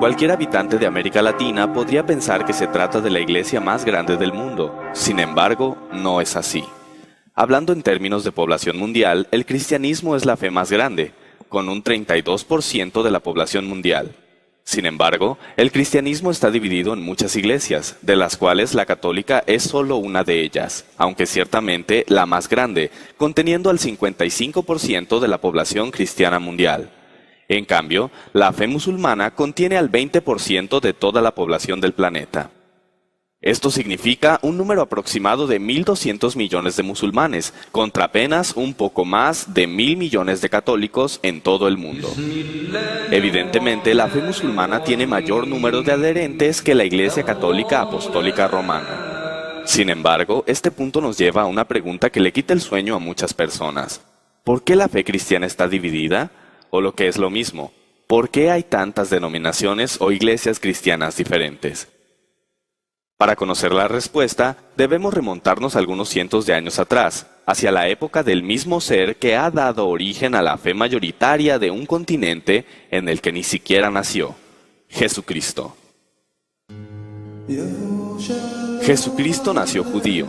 Cualquier habitante de América Latina podría pensar que se trata de la iglesia más grande del mundo. Sin embargo, no es así. Hablando en términos de población mundial, el cristianismo es la fe más grande, con un 32% de la población mundial. Sin embargo, el cristianismo está dividido en muchas iglesias, de las cuales la católica es solo una de ellas, aunque ciertamente la más grande, conteniendo al 55% de la población cristiana mundial. En cambio, la fe musulmana contiene al 20% de toda la población del planeta. Esto significa un número aproximado de 1.200 millones de musulmanes, contra apenas un poco más de 1.000 millones de católicos en todo el mundo. Evidentemente, la fe musulmana tiene mayor número de adherentes que la Iglesia Católica Apostólica Romana. Sin embargo, este punto nos lleva a una pregunta que le quita el sueño a muchas personas. ¿Por qué la fe cristiana está dividida? O lo que es lo mismo, ¿por qué hay tantas denominaciones o iglesias cristianas diferentes? Para conocer la respuesta, debemos remontarnos algunos cientos de años atrás, hacia la época del mismo ser que ha dado origen a la fe mayoritaria de un continente en el que ni siquiera nació, Jesucristo. Jesucristo nació judío,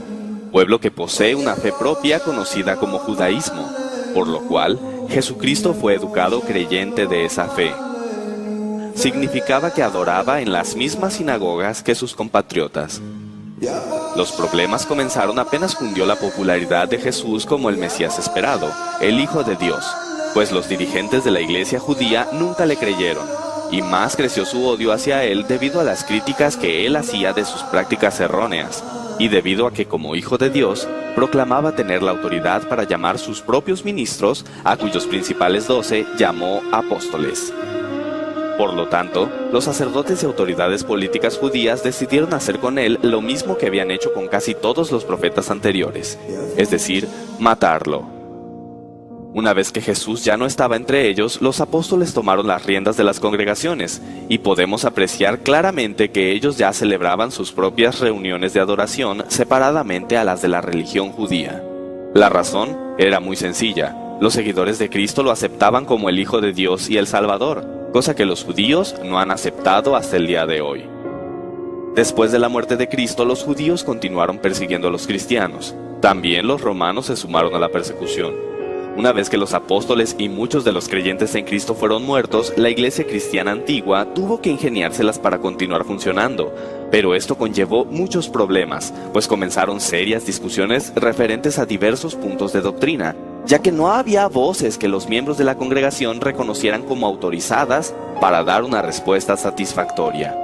pueblo que posee una fe propia conocida como judaísmo, por lo cual Jesucristo fue educado creyente de esa fe. Significaba que adoraba en las mismas sinagogas que sus compatriotas. Los problemas comenzaron apenas cundió la popularidad de Jesús como el Mesías esperado, el Hijo de Dios, pues los dirigentes de la iglesia judía nunca le creyeron, y más creció su odio hacia él debido a las críticas que él hacía de sus prácticas erróneas, y debido a que como Hijo de Dios, proclamaba tener la autoridad para llamar sus propios ministros, a cuyos principales 12 llamó apóstoles. Por lo tanto, los sacerdotes y autoridades políticas judías decidieron hacer con él lo mismo que habían hecho con casi todos los profetas anteriores, es decir, matarlo. Una vez que Jesús ya no estaba entre ellos, los apóstoles tomaron las riendas de las congregaciones, y podemos apreciar claramente que ellos ya celebraban sus propias reuniones de adoración separadamente a las de la religión judía. La razón era muy sencilla: los seguidores de Cristo lo aceptaban como el Hijo de Dios y el Salvador, cosa que los judíos no han aceptado hasta el día de hoy. Después de la muerte de Cristo, los judíos continuaron persiguiendo a los cristianos. También los romanos se sumaron a la persecución. Una vez que los apóstoles y muchos de los creyentes en Cristo fueron muertos, la iglesia cristiana antigua tuvo que ingeniárselas para continuar funcionando, pero esto conllevó muchos problemas, pues comenzaron serias discusiones referentes a diversos puntos de doctrina, ya que no había voces que los miembros de la congregación reconocieran como autorizadas para dar una respuesta satisfactoria.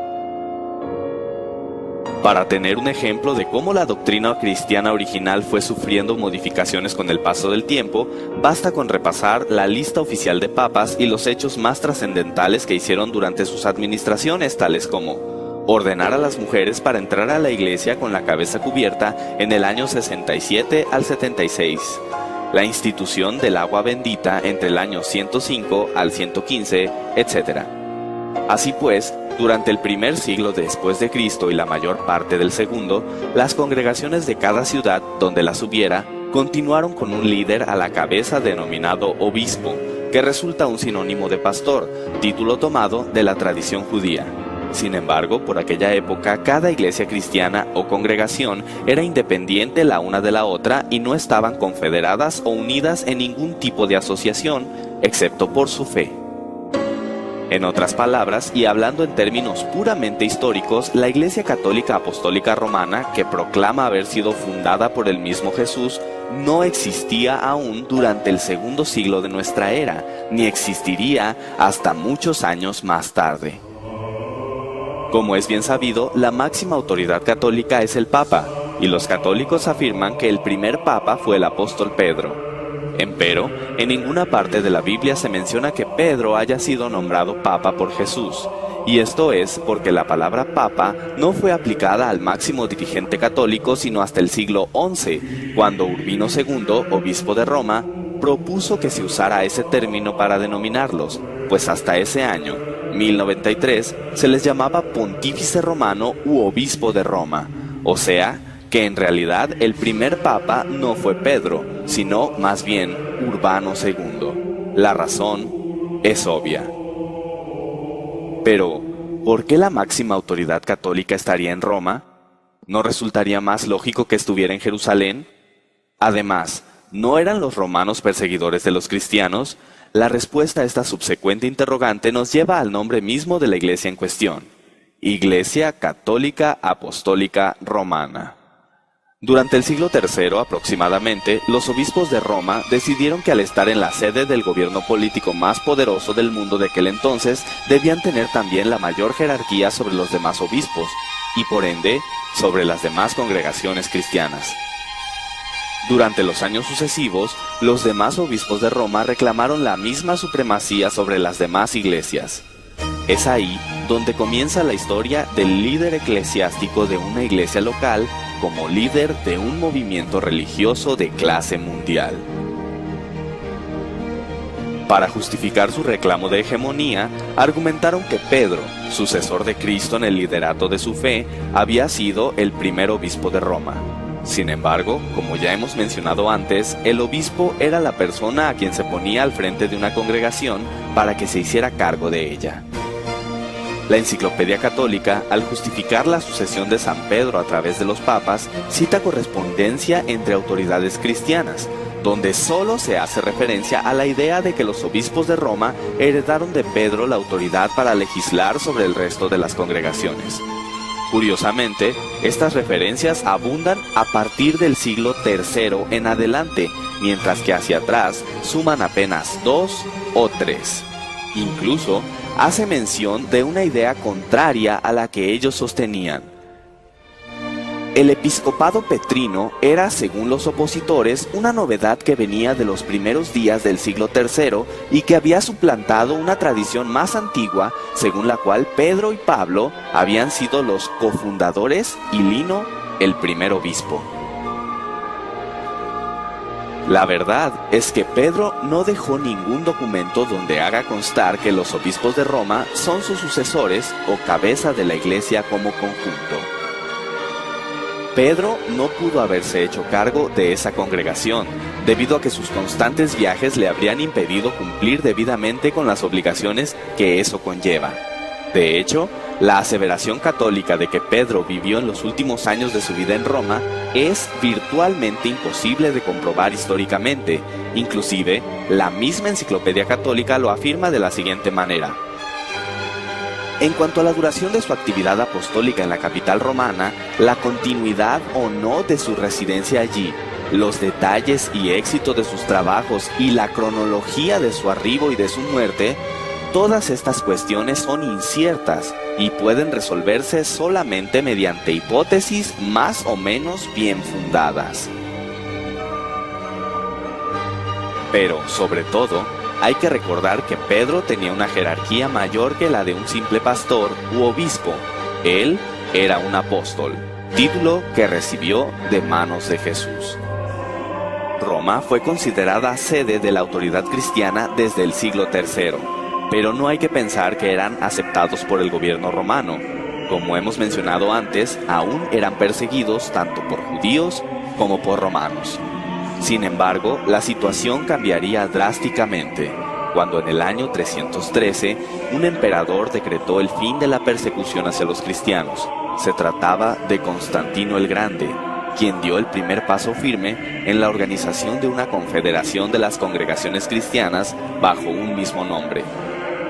Para tener un ejemplo de cómo la doctrina cristiana original fue sufriendo modificaciones con el paso del tiempo, basta con repasar la lista oficial de papas y los hechos más trascendentales que hicieron durante sus administraciones, tales como ordenar a las mujeres para entrar a la iglesia con la cabeza cubierta en el año 67 al 76, la institución del agua bendita entre el año 105 al 115, etc. Así pues, durante el primer siglo después de Cristo y la mayor parte del segundo, las congregaciones de cada ciudad donde las hubiera continuaron con un líder a la cabeza denominado obispo, que resulta un sinónimo de pastor, título tomado de la tradición judía. Sin embargo, por aquella época, cada iglesia cristiana o congregación era independiente la una de la otra y no estaban confederadas o unidas en ningún tipo de asociación, excepto por su fe. En otras palabras, y hablando en términos puramente históricos, la Iglesia Católica Apostólica Romana, que proclama haber sido fundada por el mismo Jesús, no existía aún durante el segundo siglo de nuestra era, ni existiría hasta muchos años más tarde. Como es bien sabido, la máxima autoridad católica es el Papa, y los católicos afirman que el primer Papa fue el apóstol Pedro. Empero, en ninguna parte de la Biblia se menciona que Pedro haya sido nombrado Papa por Jesús, y esto es porque la palabra Papa no fue aplicada al máximo dirigente católico sino hasta el siglo XI, cuando Urbino II, obispo de Roma, propuso que se usara ese término para denominarlos, pues hasta ese año, 1093, se les llamaba Pontífice Romano u Obispo de Roma, o sea, que en realidad el primer papa no fue Pedro, sino más bien Urbano II. La razón es obvia. Pero, ¿por qué la máxima autoridad católica estaría en Roma? ¿No resultaría más lógico que estuviera en Jerusalén? Además, ¿no eran los romanos perseguidores de los cristianos? La respuesta a esta subsecuente interrogante nos lleva al nombre mismo de la iglesia en cuestión: Iglesia Católica Apostólica Romana. Durante el siglo III aproximadamente, los obispos de Roma decidieron que al estar en la sede del gobierno político más poderoso del mundo de aquel entonces, debían tener también la mayor jerarquía sobre los demás obispos, y por ende, sobre las demás congregaciones cristianas. Durante los años sucesivos, los demás obispos de Roma reclamaron la misma supremacía sobre las demás iglesias. Es ahí donde comienza la historia del líder eclesiástico de una iglesia local como líder de un movimiento religioso de clase mundial. Para justificar su reclamo de hegemonía, argumentaron que Pedro, sucesor de Cristo en el liderato de su fe, había sido el primer obispo de Roma. Sin embargo, como ya hemos mencionado antes, el obispo era la persona a quien se ponía al frente de una congregación para que se hiciera cargo de ella. La Enciclopedia Católica, al justificar la sucesión de San Pedro a través de los papas, cita correspondencia entre autoridades cristianas, donde solo se hace referencia a la idea de que los obispos de Roma heredaron de Pedro la autoridad para legislar sobre el resto de las congregaciones. Curiosamente, estas referencias abundan a partir del siglo III en adelante, mientras que hacia atrás suman apenas 2 o 3. Incluso hace mención de una idea contraria a la que ellos sostenían. El episcopado petrino era, según los opositores, una novedad que venía de los primeros días del siglo III y que había suplantado una tradición más antigua, según la cual Pedro y Pablo habían sido los cofundadores y Lino el primer obispo. La verdad es que Pedro no dejó ningún documento donde haga constar que los obispos de Roma son sus sucesores o cabeza de la iglesia como conjunto. Pedro no pudo haberse hecho cargo de esa congregación, debido a que sus constantes viajes le habrían impedido cumplir debidamente con las obligaciones que eso conlleva. De hecho, la aseveración católica de que Pedro vivió en los últimos años de su vida en Roma es virtualmente imposible de comprobar históricamente. Inclusive, la misma Enciclopedia Católica lo afirma de la siguiente manera. En cuanto a la duración de su actividad apostólica en la capital romana, la continuidad o no de su residencia allí, los detalles y éxito de sus trabajos y la cronología de su arribo y de su muerte, todas estas cuestiones son inciertas y pueden resolverse solamente mediante hipótesis más o menos bien fundadas. Pero, sobre todo, hay que recordar que Pedro tenía una jerarquía mayor que la de un simple pastor u obispo. Él era un apóstol, título que recibió de manos de Jesús. Roma fue considerada sede de la autoridad cristiana desde el siglo III, pero no hay que pensar que eran aceptados por el gobierno romano. Como hemos mencionado antes, aún eran perseguidos tanto por judíos como por romanos. Sin embargo, la situación cambiaría drásticamente cuando en el año 313 un emperador decretó el fin de la persecución hacia los cristianos. Se trataba de Constantino el Grande, quien dio el primer paso firme en la organización de una confederación de las congregaciones cristianas bajo un mismo nombre.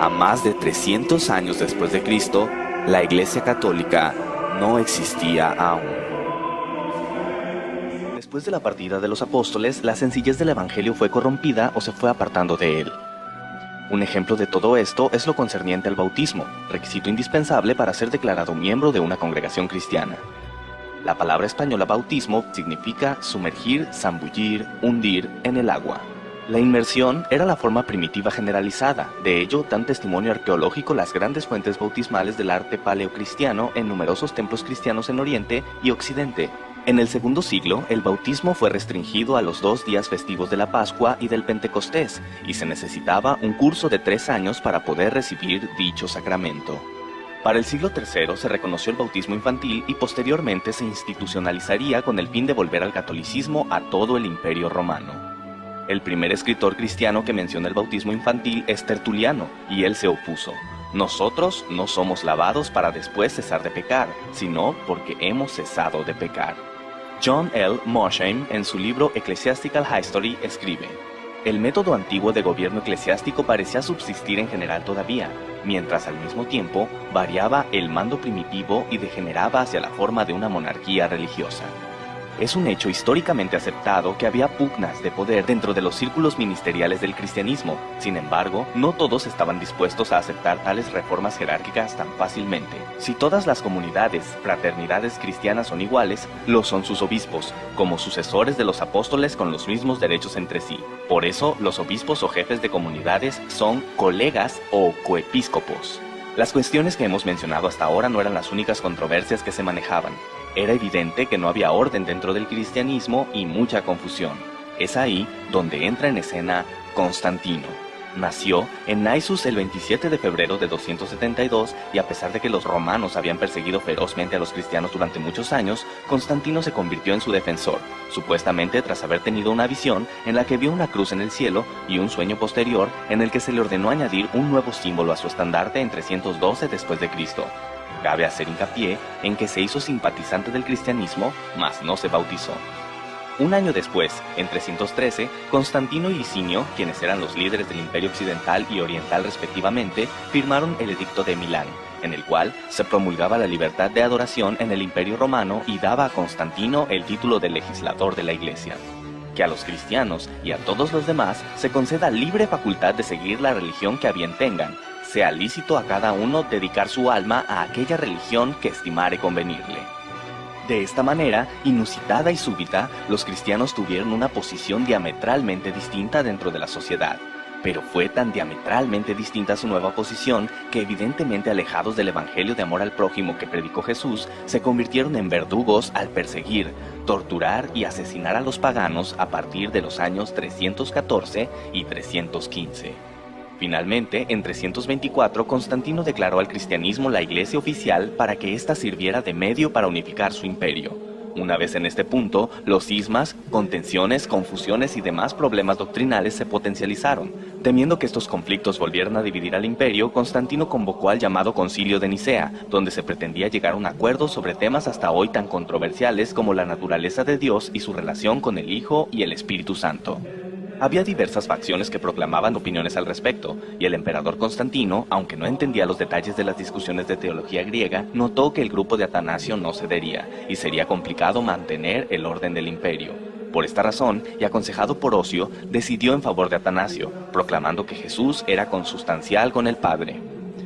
A más de 300 años después de Cristo, la Iglesia Católica no existía aún. Después de la partida de los apóstoles, la sencillez del evangelio fue corrompida o se fue apartando de él. Un ejemplo de todo esto es lo concerniente al bautismo, requisito indispensable para ser declarado miembro de una congregación cristiana. La palabra española bautismo significa sumergir, zambullir, hundir en el agua. La inmersión era la forma primitiva generalizada, de ello dan testimonio arqueológico las grandes fuentes bautismales del arte paleocristiano en numerosos templos cristianos en Oriente y Occidente. En el segundo siglo, el bautismo fue restringido a los 2 días festivos de la Pascua y del Pentecostés, y se necesitaba un curso de 3 años para poder recibir dicho sacramento. Para el siglo III se reconoció el bautismo infantil y posteriormente se institucionalizaría con el fin de volver al catolicismo a todo el Imperio Romano. El primer escritor cristiano que menciona el bautismo infantil es Tertuliano, y él se opuso. Nosotros no somos lavados para después cesar de pecar, sino porque hemos cesado de pecar. John L. Mosheim, en su libro Ecclesiastical History, escribe: el método antiguo de gobierno eclesiástico parecía subsistir en general todavía, mientras al mismo tiempo variaba el mando primitivo y degeneraba hacia la forma de una monarquía religiosa. Es un hecho históricamente aceptado que había pugnas de poder dentro de los círculos ministeriales del cristianismo. Sin embargo, no todos estaban dispuestos a aceptar tales reformas jerárquicas tan fácilmente. Si todas las comunidades, fraternidades cristianas son iguales, lo son sus obispos, como sucesores de los apóstoles con los mismos derechos entre sí. Por eso, los obispos o jefes de comunidades son colegas o coepiscopos. Las cuestiones que hemos mencionado hasta ahora no eran las únicas controversias que se manejaban. Era evidente que no había orden dentro del cristianismo y mucha confusión. Es ahí donde entra en escena Constantino. Nació en Naissus el 27 de febrero de 272 y a pesar de que los romanos habían perseguido ferozmente a los cristianos durante muchos años, Constantino se convirtió en su defensor, supuestamente tras haber tenido una visión en la que vio una cruz en el cielo y un sueño posterior en el que se le ordenó añadir un nuevo símbolo a su estandarte en 312 después de Cristo. Cabe hacer hincapié en que se hizo simpatizante del cristianismo, mas no se bautizó. Un año después, en 313, Constantino y Licinio, quienes eran los líderes del Imperio Occidental y Oriental respectivamente, firmaron el Edicto de Milán, en el cual se promulgaba la libertad de adoración en el Imperio Romano y daba a Constantino el título de legislador de la Iglesia. Que a los cristianos y a todos los demás se conceda libre facultad de seguir la religión que a bien tengan, sea lícito a cada uno dedicar su alma a aquella religión que estimare convenirle. De esta manera, inusitada y súbita, los cristianos tuvieron una posición diametralmente distinta dentro de la sociedad. Pero fue tan diametralmente distinta su nueva posición que evidentemente alejados del evangelio de amor al prójimo que predicó Jesús, se convirtieron en verdugos al perseguir, torturar y asesinar a los paganos a partir de los años 314 y 315. Finalmente, en 324, Constantino declaró al cristianismo la iglesia oficial para que ésta sirviera de medio para unificar su imperio. Una vez en este punto, los cismas, contenciones, confusiones y demás problemas doctrinales se potencializaron. Temiendo que estos conflictos volvieran a dividir al imperio, Constantino convocó al llamado Concilio de Nicea, donde se pretendía llegar a un acuerdo sobre temas hasta hoy tan controversiales como la naturaleza de Dios y su relación con el Hijo y el Espíritu Santo. Había diversas facciones que proclamaban opiniones al respecto, y el emperador Constantino, aunque no entendía los detalles de las discusiones de teología griega, notó que el grupo de Atanasio no cedería, y sería complicado mantener el orden del imperio. Por esta razón, y aconsejado por Ocio, decidió en favor de Atanasio, proclamando que Jesús era consustancial con el Padre.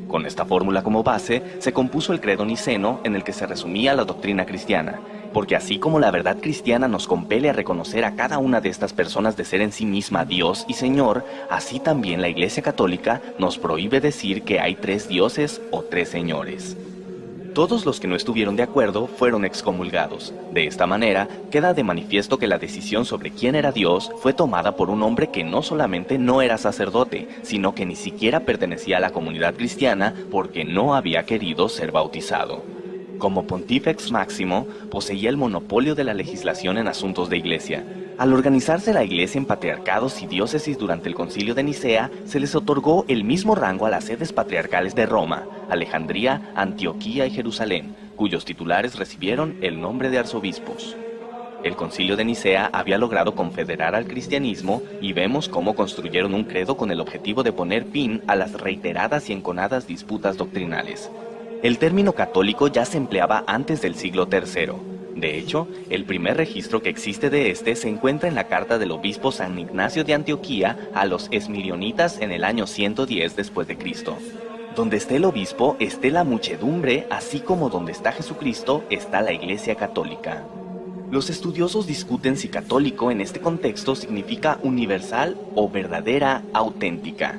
Con esta fórmula como base, se compuso el credo niceno en el que se resumía la doctrina cristiana, porque así como la verdad cristiana nos compele a reconocer a cada una de estas personas de ser en sí misma Dios y Señor, así también la Iglesia Católica nos prohíbe decir que hay tres dioses o tres señores. Todos los que no estuvieron de acuerdo fueron excomulgados. De esta manera, queda de manifiesto que la decisión sobre quién era Dios fue tomada por un hombre que no solamente no era sacerdote, sino que ni siquiera pertenecía a la comunidad cristiana porque no había querido ser bautizado. Como Pontífex Máximo, poseía el monopolio de la legislación en asuntos de iglesia. Al organizarse la iglesia en patriarcados y diócesis durante el Concilio de Nicea, se les otorgó el mismo rango a las sedes patriarcales de Roma, Alejandría, Antioquía y Jerusalén, cuyos titulares recibieron el nombre de arzobispos. El Concilio de Nicea había logrado confederar al cristianismo y vemos cómo construyeron un credo con el objetivo de poner fin a las reiteradas y enconadas disputas doctrinales. El término católico ya se empleaba antes del siglo III. De hecho, el primer registro que existe de este se encuentra en la carta del obispo San Ignacio de Antioquía a los esmilionitas en el año 110 después de Cristo. Donde esté el obispo, esté la muchedumbre, así como donde está Jesucristo, está la Iglesia Católica. Los estudiosos discuten si católico en este contexto significa universal o verdadera, auténtica.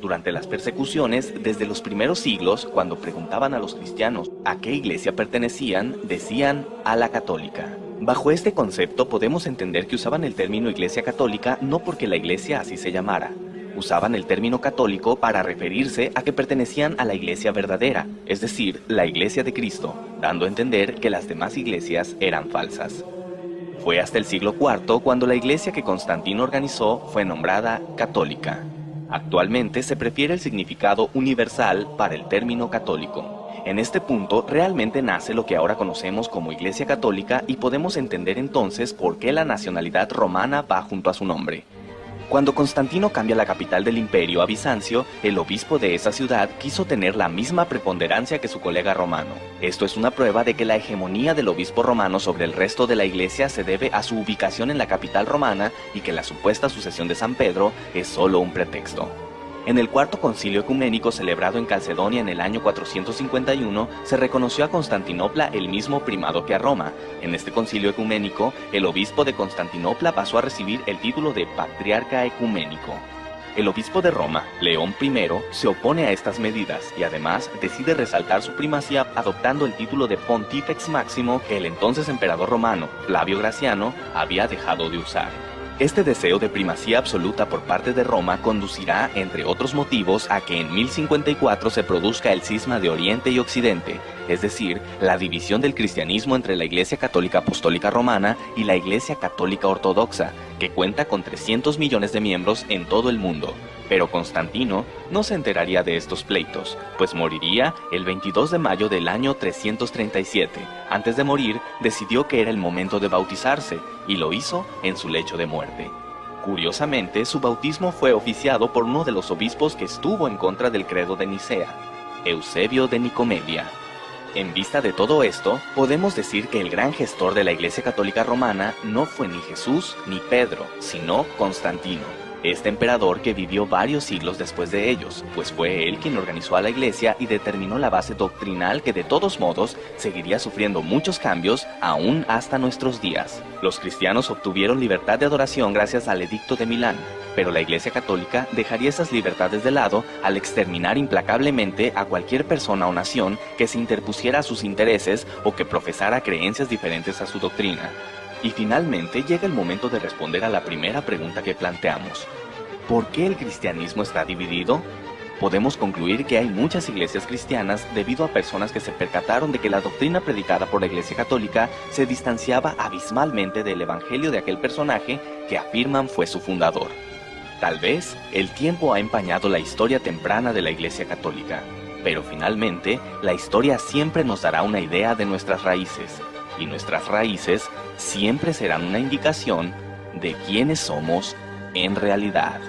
Durante las persecuciones, desde los primeros siglos, cuando preguntaban a los cristianos a qué iglesia pertenecían, decían a la católica. Bajo este concepto podemos entender que usaban el término iglesia católica no porque la iglesia así se llamara. Usaban el término católico para referirse a que pertenecían a la iglesia verdadera, es decir, la iglesia de Cristo, dando a entender que las demás iglesias eran falsas. Fue hasta el siglo IV cuando la iglesia que Constantino organizó fue nombrada católica. Actualmente se prefiere el significado universal para el término católico. En este punto realmente nace lo que ahora conocemos como Iglesia Católica y podemos entender entonces por qué la nacionalidad romana va junto a su nombre. Cuando Constantino cambia la capital del imperio a Bizancio, el obispo de esa ciudad quiso tener la misma preponderancia que su colega romano. Esto es una prueba de que la hegemonía del obispo romano sobre el resto de la iglesia se debe a su ubicación en la capital romana y que la supuesta sucesión de San Pedro es solo un pretexto. En el Cuarto Concilio Ecuménico celebrado en Calcedonia en el año 451, se reconoció a Constantinopla el mismo primado que a Roma. En este concilio ecuménico, el obispo de Constantinopla pasó a recibir el título de Patriarca Ecuménico. El obispo de Roma, León I, se opone a estas medidas y además decide resaltar su primacía adoptando el título de Pontifex Máximo que el entonces emperador romano, Flavio Graciano, había dejado de usar. Este deseo de primacía absoluta por parte de Roma conducirá, entre otros motivos, a que en 1054 se produzca el cisma de Oriente y Occidente, es decir, la división del cristianismo entre la Iglesia Católica Apostólica Romana y la Iglesia Católica Ortodoxa, que cuenta con 300 millones de miembros en todo el mundo. Pero Constantino no se enteraría de estos pleitos, pues moriría el 22 de mayo del año 337. Antes de morir, decidió que era el momento de bautizarse, y lo hizo en su lecho de muerte. Curiosamente, su bautismo fue oficiado por uno de los obispos que estuvo en contra del credo de Nicea, Eusebio de Nicomedia. En vista de todo esto, podemos decir que el gran gestor de la Iglesia Católica Romana no fue ni Jesús ni Pedro, sino Constantino, este emperador que vivió varios siglos después de ellos, pues fue él quien organizó a la Iglesia y determinó la base doctrinal que de todos modos seguiría sufriendo muchos cambios aún hasta nuestros días. Los cristianos obtuvieron libertad de adoración gracias al Edicto de Milán, pero la Iglesia Católica dejaría esas libertades de lado al exterminar implacablemente a cualquier persona o nación que se interpusiera a sus intereses o que profesara creencias diferentes a su doctrina. Y finalmente llega el momento de responder a la primera pregunta que planteamos. ¿Por qué el cristianismo está dividido? Podemos concluir que hay muchas iglesias cristianas debido a personas que se percataron de que la doctrina predicada por la Iglesia Católica se distanciaba abismalmente del evangelio de aquel personaje que afirman fue su fundador. Tal vez el tiempo ha empañado la historia temprana de la Iglesia Católica, pero finalmente la historia siempre nos dará una idea de nuestras raíces, y nuestras raíces siempre serán una indicación de quiénes somos en realidad.